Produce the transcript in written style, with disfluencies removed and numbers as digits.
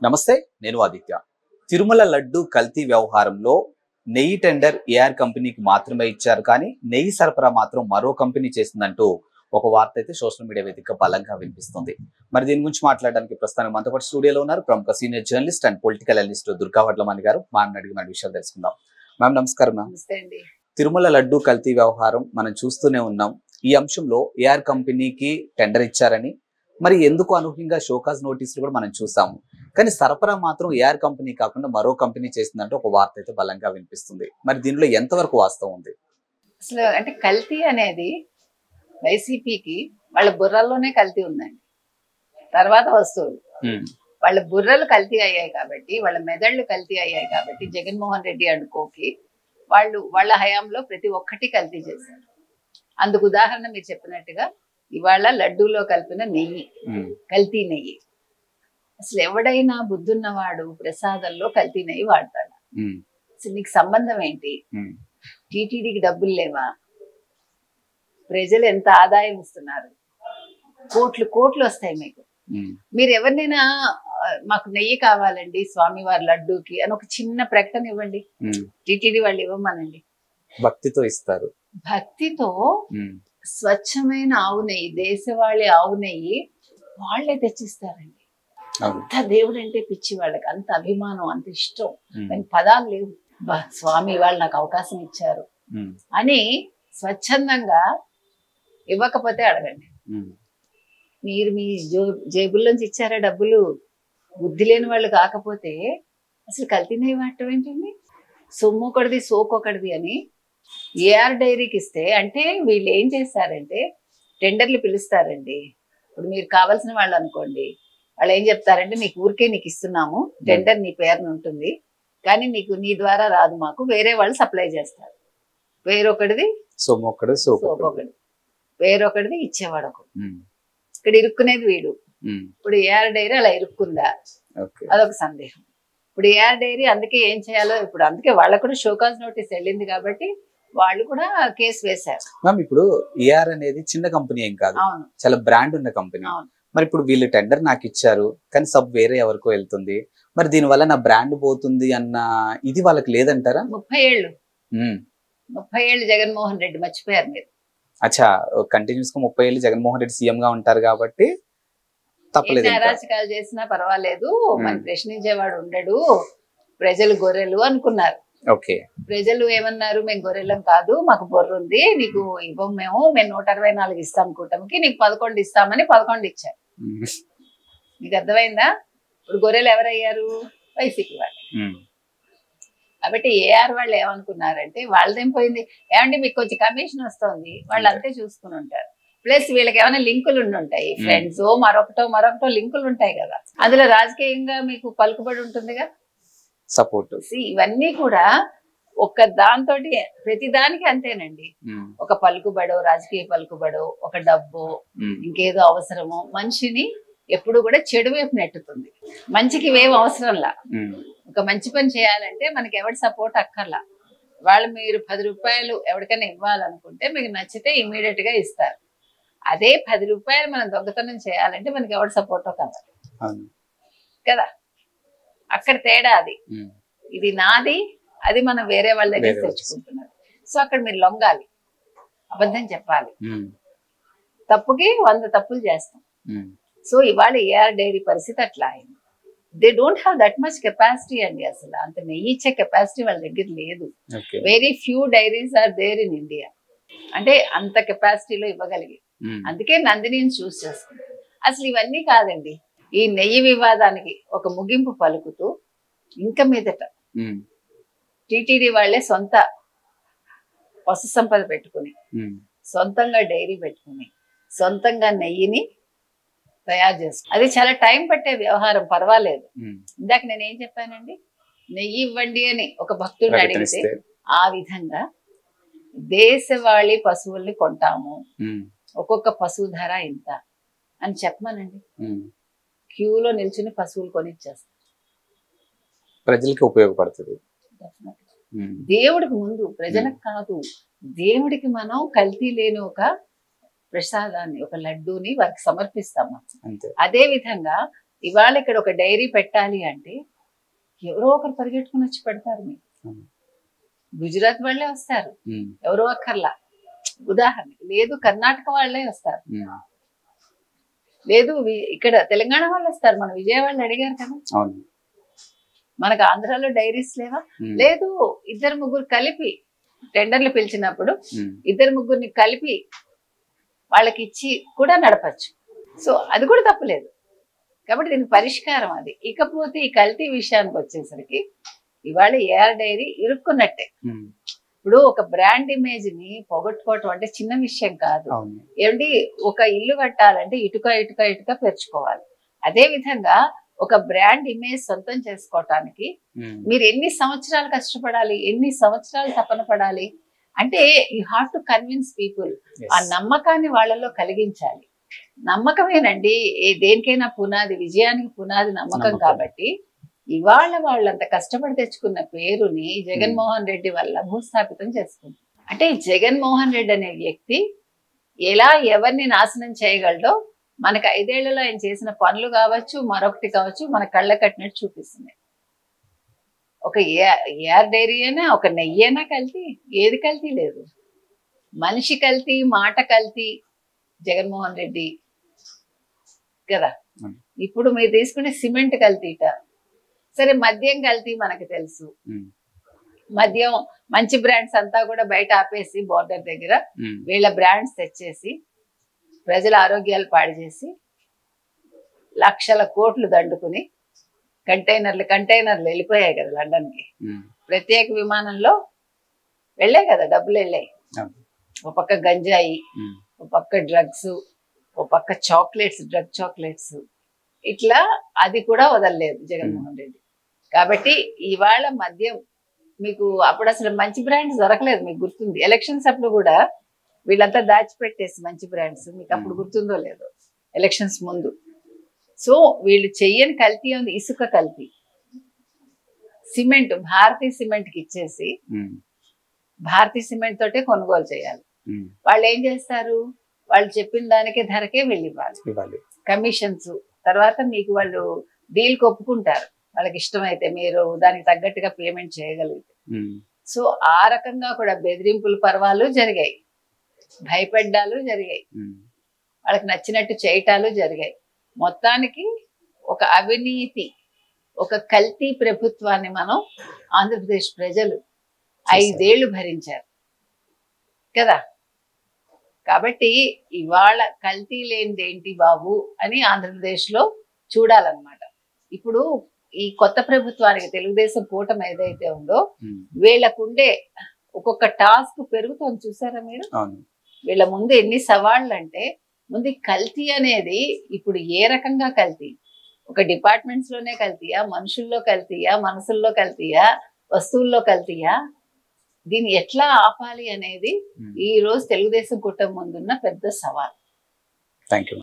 నమస్తే, నేను ఆదిత్య. తిరుమల లడ్డు కల్తీ వ్యవహారంలో నెయ్యి టెండర్ ఏఆర్ కంపెనీకి మాత్రమే ఇచ్చారు, కానీ నెయ్యి సరఫరా మాత్రం మరో కంపెనీ చేసిందంటూ ఒక వార్త అయితే సోషల్ మీడియా వేదికగా బలంగా వినిపిస్తుంది. మరి దీని గురించి మాట్లాడడానికి ప్రస్తుతానికి మనతో పాటు స్టూడియోలో ఉన్నారు ప్రముఖ senior journalist and political analyst Durga Vadlamani గారు. మా అడిగిన విషయాలు తెలుసుకుందాం. మ్యామ్ నమస్కారం. మ్యామ్, తిరుమల లడ్డు కల్తీ వ్యవహారం మనం చూస్తూనే ఉన్నాం. ఈ అంశంలో ఏఆర్ కంపెనీకి టెండర్ ఇచ్చారని, మరి ఎందుకు అనూహ్యంగా షోకాజ్ నోటీసులు కూడా మనం చూసాము, కానీ సరఫరా మాత్రం ఏఆర్ కంపెనీ కాకుండా మరో కంపెనీ చేసిందంటే ఒక వార్త అయితే బలంగా వినిపిస్తుంది. మరి దీనిలో ఎంతవరకు వాస్తవం ఉంది? అసలు అంటే కల్తీ అనేది వైసీపీకి వాళ్ళ బుర్రల్లోనే కల్తీ ఉందండి. తర్వాత వస్తువులు వాళ్ళ బుర్రలు కల్తీ అయ్యాయి కాబట్టి, వాళ్ళ మెదళ్ళు కల్తీ అయ్యాయి కాబట్టి జగన్మోహన్ రెడ్డి అనుకోకి వాళ్ళ హయాంలో ప్రతి ఒక్కటి కల్తీ చేశారు. అందుకు ఉదాహరణ మీరు చెప్పినట్టుగా ఇవాళ లడ్డూలో కలిపిన నెయ్యి, కల్తీ నెయ్యి. అసలు ఎవడైనా బుద్ధున్నవాడు ప్రసాదంలో కల్తీ నెయ్యి వాడతాడు. అసలు నీకు సంబంధం ఏంటి? టీటీడీకి డబ్బులు లేవా? ప్రజలు ఎంత ఆదాయం ఇస్తున్నారు? కోట్లు కోట్లు వస్తాయి మీకు. మీరు ఎవరినైనా మాకు నెయ్యి కావాలండి స్వామివారి లడ్డూకి అని ఒక చిన్న ప్రకటన ఇవ్వండి, టీటీడీ వాళ్ళు ఇవ్వమనండి. భక్తితో ఇస్తారు. భక్తితో స్వచ్ఛమైన ఆవు నెయ్యి, దేశవాళీ ఆవు నెయ్యి వాళ్లే తెచ్చిస్తారండి. అంత దేవుడు అంటే పిచ్చి వాళ్ళకి, అంత అభిమానం, అంత ఇష్టం. పదాలు లేవు. స్వామి వాళ్ళు నాకు అవకాశం ఇచ్చారు అని స్వచ్ఛందంగా ఇవ్వకపోతే అడగండి. మీరు మీ జేబుల్లోంచి ఇచ్చారా డబ్బులు? బుద్ధి లేని వాళ్ళు కాకపోతే అసలు కల్తీ నెయ్యి వాడటం ఏంటండి? సొమ్ము ఒకటిది సోకు ఒకటిది అని ఏఆర్ డైరీకి ఇస్తే, అంటే వీళ్ళు ఏం చేస్తారంటే టెండర్లు పిలుస్తారండి. ఇప్పుడు మీరు కావాల్సిన వాళ్ళు అనుకోండి, వాళ్ళు ఏం చెప్తారంటే నీకు ఊరికే నీకు ఇస్తున్నాము, టెండర్ నీ పేరున ఉంటుంది, కానీ నీ ద్వారా రాదు, మాకు వేరే వాళ్ళు సప్లై చేస్తారు. వేరొకటిది సోకొకటి, వేరొకటిది ఇచ్చేవాడు ఒకడు. ఇక్కడ ఇరుక్కునేది వీడు. ఇప్పుడు ఏఆర్ డైరీ అలా ఇరుక్కుందా? అదొక సందేహం. ఇప్పుడు ఏఆర్ డైరీ అందుకే ఏం చేయాలో ఇప్పుడు, అందుకే వాళ్ళకు కూడా షోకాజ్ నోటీస్ వెళ్ళింది కాబట్టి వాళ్ళు కూడా కేసు వేశారు. మ్యామ్, ఇప్పుడు ఏఆర్ అనేది చిన్న కంపెనీ ఏం కాదు, చాలా బ్రాండ్ ఉన్న కంపెనీ. మరి ఇప్పుడు వీళ్ళు టెండర్ నాకు ఇచ్చారు, కానీ సబ్ వేరే ఎవరికో వెళ్తుంది, మరి దీని వల్ల నా బ్రాండ్ పోతుంది అన్న ఇది వాళ్ళకి లేదంటారా? 30 ఏళ్ళు జగన్మోహన్ రెడ్డి, మర్చిపోయారు మీరు. అచ్చా, కంటిన్యూస్ గా 30 ఏళ్ళు జగన్మోహన్ రెడ్డి సీఎం గా ఉంటారు కాబట్టి తప్పలేదు. అరాచకాలు చేసినా పర్వాలేదు, మన ప్రశ్నించేవాడు ఉండడు, ప్రజలు గొర్రెలు అనుకున్నారు. ఓకే, ప్రజలు ఏమన్నారు? మేము గొర్రెలం కాదు, మాకు బొర్ర ఉంది, నీకు ఇవ్వం, మేము 124 ఇస్తాం కూటమికి, నీకు 11 ఇస్తామని 11 ఇచ్చారు. నీకు అర్థమైందా? ఇప్పుడు గొర్రెలు ఎవరయ్యారు? వైసీపీ వాళ్ళు. కాబట్టి ఏఆర్ వాళ్ళు ఏమనుకున్నారంటే, వాళ్ళదేం పోయింది, ఏమంటే మీకు కొంచెం కమిషన్ వస్తుంది, వాళ్ళు అంతే చూసుకుని ఉంటారు. ప్లస్ వీళ్ళకి ఏమైనా లింకులు ఉంటాయి, ఫ్రెండ్స్ మరొకటో లింకులు ఉంటాయి కదా, అందులో రాజకీయంగా మీకు పలుకుబడి ఉంటుందిగా, సపోర్ట్. ఇవన్నీ కూడా ఒక దాంతో ప్రతి దానికి అంతేనండి. ఒక పలుకుబడో, రాజకీయ పలుకుబడో, ఒక డబ్బో, ఇంకేదో అవసరమో మనిషిని ఎప్పుడు కూడా చెడు వైపు నెట్టుతుంది. మంచికి ఇవేం అవసరంలా. ఒక మంచి పని చేయాలంటే మనకి ఎవరి సపోర్ట్ అక్కర్లా. మీరు 10 రూపాయలు ఎవరికైనా ఇవ్వాలనుకుంటే మీకు నచ్చితే ఇమీడియట్ గా ఇస్తారు. అదే 10 రూపాయలు మనం దొంగతనం చేయాలంటే మనకి ఎవరి సపోర్టో కావాలి కదా. అక్కడ తేడా అది. ఇది నాది, అది మనం వేరే వాళ్ళ దగ్గర తెచ్చుకుంటున్నారు. సో అక్కడ మీరు లొంగాలి, అబద్ధం చెప్పాలి, తప్పుకి 100 తప్పులు చేస్తాం. సో ఇవాళ ఏఆర్ డైరీ పరిస్థితి అట్లా అయింది. They don't have that much capacity అండి. అసలు అంత నెయ్యి ఇచ్చే కెపాసిటీ వాళ్ళ దగ్గర లేదు. Very few dairies are there in India, అంటే అంత కెపాసిటీలో ఇవ్వగలిగి. అందుకే నందినిని చూస్ చేసుకుంటాం. అసలు ఇవన్నీ కాదండి, ఈ నెయ్యి వివాదానికి ఒక ముగింపు పలుకుతూ ఇంకా మీదట టీటీడీ వాళ్లే సొంత పశు సంపద పెట్టుకుని, సొంతంగా డైరీ పెట్టుకుని, సొంతంగా నెయ్యిని తయారు చేస్తాం. అది చాలా టైం పట్టే వ్యవహారం, పర్వాలేదు. ఇందాక నేనేం చెప్పానండి, నెయ్యి ఇవ్వండి అని ఒక భక్తుడిని అడిగితే ఆ విధంగా దేశవాళీ పశువుల్ని కొంటాము, ఒక్కొక్క పశువు ధర ఇంత అని చెప్పమనండి, క్యూలో నిల్చుని పశువులు కొనిచ్చేస్తారు. ప్రజలకి ఉపయోగపడుతుంది. దేవుడికి ముందు, ప్రజలకు కాదు. దేవుడికి మనం కల్తీ లేని ఒక ప్రసాదాన్ని, ఒక లడ్డూని వారికి సమర్పిస్తాం. అదే విధంగా ఇవాళ ఇక్కడ ఒక డైరీ పెట్టాలి అంటే ఎవరో ఒకరు పరిగెట్టుకుని వచ్చి పెడతారు. మీరు గుజరాత్ వాళ్ళే వస్తారు, ఎవరో అక్కర్లా. ఉదాహరణకి లేదు కర్ణాటక వాళ్ళే వస్తారు, లేదు ఇక్కడ తెలంగాణ వాళ్ళు వస్తారు. మన విజయవాడని అడిగారు కదా, మనకు ఆంధ్రాలో డైరీస్ లేవా? లేదు, ఇద్దరు ముగ్గురు కలిపి టెండర్లు పిలిచినప్పుడు ఇద్దరు ముగ్గురిని కలిపి వాళ్ళకి ఇచ్చి కూడా నడపచ్చు. సో అది కూడా తప్పులేదు. కాబట్టి దీనికి పరిష్కారం అది. ఇకపోతే ఈ కల్తీ విషయానికి వచ్చేసరికి ఇవాళ ఏఆర్ డైరీ ఇరుక్కున్నట్టే. ఇప్పుడు ఒక బ్రాండ్ ఇమేజ్ ని పోగొట్టుకోవటం అంటే చిన్న విషయం కాదు. ఏమిటి, ఒక ఇల్లు కట్టాలంటే ఇటుక ఇటుక ఇటుక పెంచుకోవాలి. అదే విధంగా ఒక బ్రాండ్ ఇమేజ్ సొంతం చేసుకోవటానికి మీరు ఎన్ని సంవత్సరాలు కష్టపడాలి, ఎన్ని సంవత్సరాలు తపన పడాలి అంటే you have to convince people. ఆ నమ్మకాన్ని వాళ్ళలో కలిగించాలి. నమ్మకమేనండి దేనికైనా పునాది, విజయానికి పునాది నమ్మకం. కాబట్టి ఇవాళ వాళ్ళంత కష్టపడి తెచ్చుకున్న పేరుని జగన్మోహన్ రెడ్డి వల్ల భూస్థాపితం చేసుకుంది. అంటే జగన్మోహన్ రెడ్డి అనే వ్యక్తి ఎలా ఎవరిని నాశనం చేయగలడో మనకు 5 ఏళ్లలో ఆయన చేసిన పనులు కావచ్చు, మరొకటి కావచ్చు, మన కళ్ళ కట్టినట్టు చూపిస్తున్నాయి. ఒక ఏఆర్ డైరీ అయినా, ఒక నెయ్యి అయినా కల్తీ, ఏది కల్తీ లేదు. మనిషి కల్తీ, మాట కల్తీ జగన్మోహన్ రెడ్డి కదా. ఇప్పుడు మీరు తీసుకునే సిమెంట్ కల్తీట, సరే మద్యం కల్తీ మనకు తెలుసు. మద్యం మంచి బ్రాండ్స్ అంతా కూడా బయట ఆపేసి బోర్డర్ దగ్గర వీళ్ళ బ్రాండ్స్ తెచ్చేసి ప్రజల ఆరోగ్యాలు పాడు చేసి లక్షల కోట్లు దండుకుని కంటైనర్లు వెళ్ళిపోయాయి కదా లండన్ కి. ప్రత్యేక విమానంలో వెళ్ళాయి కదా, డబ్బులు వెళ్ళాయి. ఒక పక్క గంజాయి, ఒక పక్క డ్రగ్స్, ఒక పక్క చాక్లెట్స్, డ్రగ్ చాక్లెట్స్, ఇట్లా అది కూడా వదలలేదు జగన్మోహన్ రెడ్డి. కాబట్టి ఇవాళ మద్యం మీకు అప్పుడు అసలు మంచి బ్రాండ్స్ దొరకలేదు. మీకు గుర్తుంది, ఎలక్షన్స్ అప్పుడు కూడా వీళ్ళంతా దాచిపెట్టేసి మంచి బ్రాండ్స్, మీకు అప్పుడు గుర్తుందో లేదో ఎలక్షన్స్ ముందు. సో వీళ్ళు చెయ్యని కల్తీ ఉంది, ఇసుక కల్తీ. సిమెంట్ భారతీయ సిమెంట్ కి ఇచ్చేసి భారతీయ సిమెంట్ తోటే కొనుగోలు చేయాలి. వాళ్ళు ఏం చేస్తారు, వాళ్ళు చెప్పిన దానికే ధరకే వెళ్ళివ్వాలి కమిషన్స్. తర్వాత మీకు వాళ్ళు డీల్ ఒప్పుకుంటారు, వాళ్ళకి ఇష్టమైతే మీరు దానికి తగ్గట్టుగా పేమెంట్ చేయగలిగితే. సో ఆ రకంగా కూడా బెదిరింపుల పర్వాలు జరిగాయి, భయపెడ్డాలు జరిగాయి, వాళ్ళకి నచ్చినట్టు చేయటాలు జరిగాయి. మొత్తానికి ఒక అవినీతి, ఒక కల్తీ ప్రభుత్వాన్ని మనం ఆంధ్రప్రదేశ్ ప్రజలు 5 ఏళ్లు భరించారు కదా. కాబట్టి ఇవాళ కల్తీ లేనిది ఏంటి బాబు అని ఆంధ్రప్రదేశ్ లో చూడాలన్నమాట. ఇప్పుడు ఈ కొత్త ప్రభుత్వానికి తెలుగుదేశం కూటమి ఏదైతే ఉందో వీళ్ళకుండే ఒక్కొక్క టాస్క్ పెరుగుతుంది చూసారా మీరు. వీళ్ళ ముందు ఎన్ని సవాళ్ళు అంటే, ముందు కల్తీ అనేది ఇప్పుడు ఏ రకంగా కల్తీ, ఒక డిపార్ట్మెంట్స్ లోనే కల్తీయా, మనుషుల్లో కల్తీయా, మనసుల్లో కల్తీయా, వస్తువుల్లో కల్తీయా, దీన్ని ఎట్లా ఆపాలి అనేది ఈ రోజు తెలుగుదేశం కూటమి ముందున్న పెద్ద సవాల్. థాంక్యూ.